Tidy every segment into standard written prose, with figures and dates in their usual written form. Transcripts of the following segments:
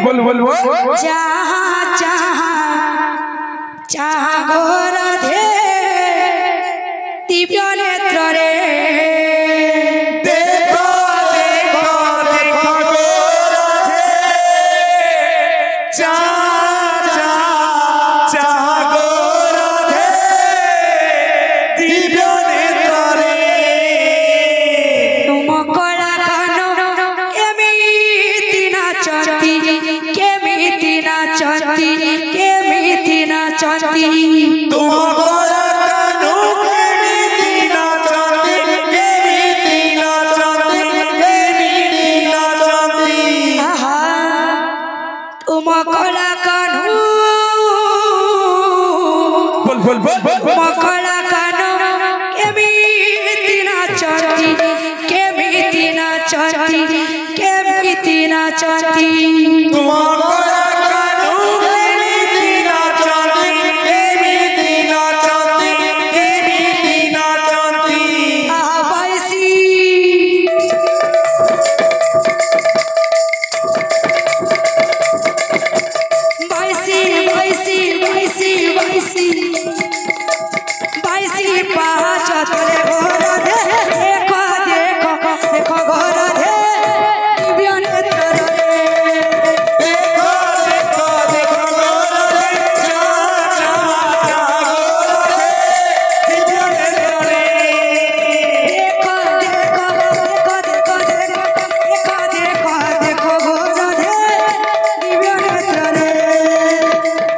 बोल बोल बोल जहाँ जहाँ जहाँ घोर धे दिव्य नेत्र रे देखो देखो देखो गोर धे जहाँ जहाँ जहाँ गोर धे दिव्य नेत्र रे तुम कला कानो केमिति नाचती केमिति नाचती केमिति नाचती तुम गोरा कानू केमिति नाचती केमिति नाचती केमिति नाचती आहा तुम कला कानो बोल बोल बोल बोल तुम कला कानो केमिति नाचती केमिति नाचती केमिति नाचती तुम गोरा कानू केमिति नाचती केमिति नाचती केमिति नाचती आहा बाईसी बाईसी बाईसी बाईसी बाईसी बाईसी पाँच तले घोर धे देखो देखो देखो घोर धे दिव्य नेत्र रे देखो देखो देखो गोर धे जहाँ जहाँ जहाँ गोर धे दिव्य नेत्र रे देखो देखो देखो देखो देखो देखो देखो घोर धे दिव्य नेत्र रे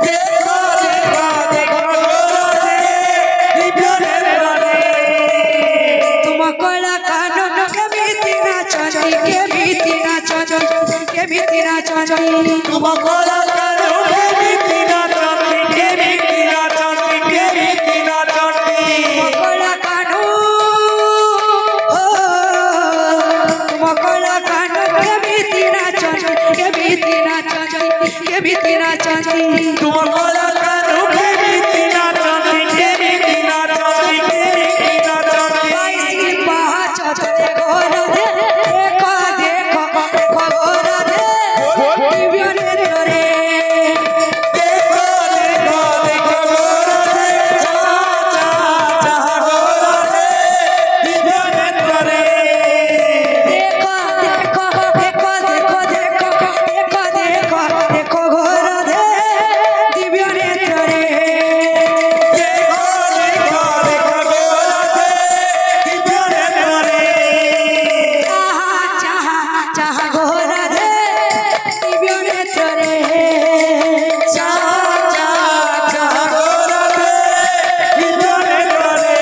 देखो देखो देखो गोर धे दिव्य नेत्र रे तुम कला कानो केमिति नाचती केमिति नाचती केमिति नाचती तुम गोरा कानू केमिति नाचती केमिति नाचती केमिति नाचती मकला कानो मकला कानो केमिति नाचती केमिति नाचती केमिति नाचती तुम गोरा कानू केमिति नाचती केमिति नाचती केमिति नाचती बाईसी पाँच तले घोर धे देखो देखो देखो घोर धे दिव्य नेत्र रे देखो देखो देखो गोर धे जहाँ जहाँ जहाँ गोर धे दिव्य नेत्र रे देखो देखो देखो देखो देखो देखो देखो देखो घोर धे दिव्य नेत्र रे देखो देखो देखो गोर धे दिव्य नेत्र रे जहाँ जहाँ जहाँ घोर धे दिव्य नेत्र रे जहाँ जहाँ जहाँ गोर धे दिव्य नेत्र रे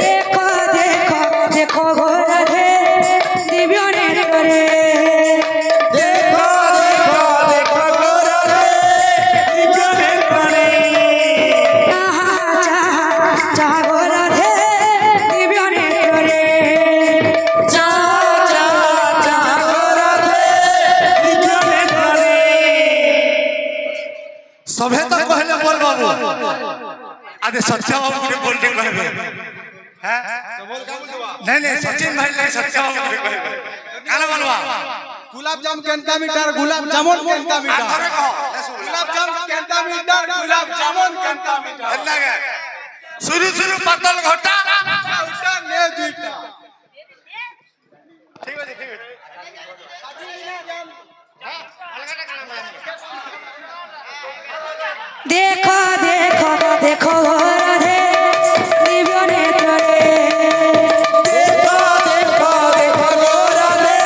देखो देखो देखो घोर धे दिव्य नेत्र रे देखो देखो देखो गोर धे दिव्य नेत्र रे जहाँ जहाँ जहाँ घोर धे दिव्य नेत्र रे जहाँ जहाँ जहाँ गोर धे दिव्य नेत्र रे सभे तो पहले बोल बाबू अरे सच्चा बाबू के बोलने कहबे हैं नहीं नहीं सचिन भाई नहीं सच्चा बाबू के कहबे काला बोलवा गुलाब जाम Kenta metre gulab jamun Kenta metre अरे कहो गुलाब जाम Kenta metre gulab jamun Kenta metre अच्छा गया शुरू शुरू पतल घोटा उल्टा ने दुईटा ठीक है ठीक है देखो देखो देखो घोर धे दिव्य नेत्र रे देखो देखो देखो गोर धे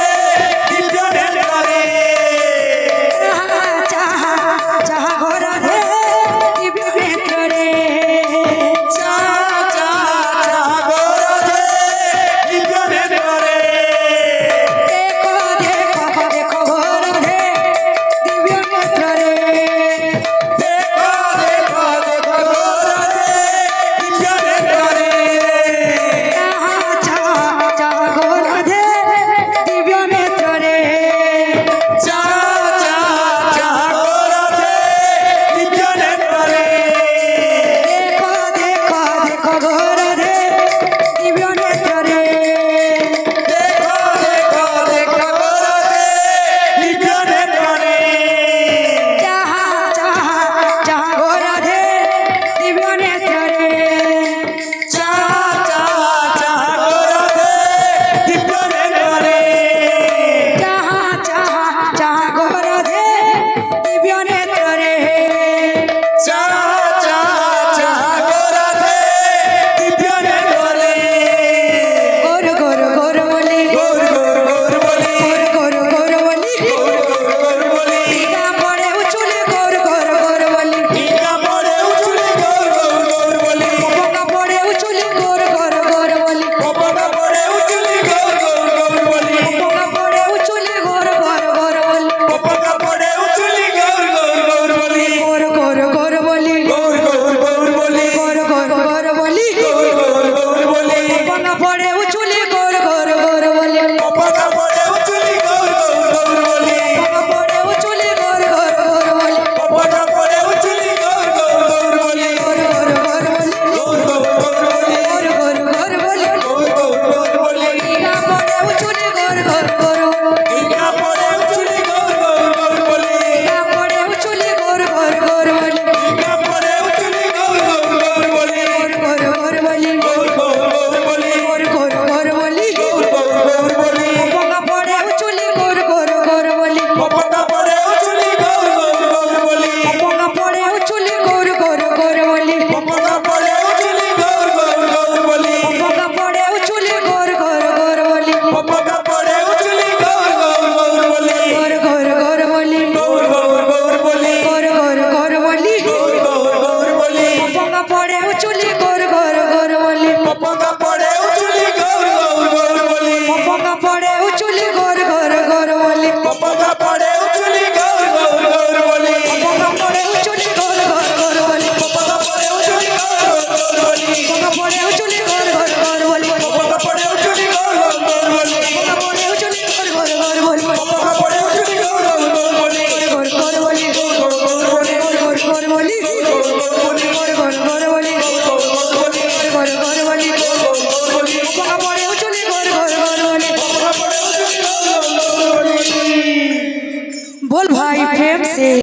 दिव्य नेत्र रे जहाँ जहाँ जहाँ घोर धे दिव्य नेत्र रे जहाँ जहाँ जहाँ गोर धे दिव्य नेत्र रे देखो देखो देखो घोर धे दिव्य नेत्र रे देखो देखो देखो गोर धे পড়েও চলে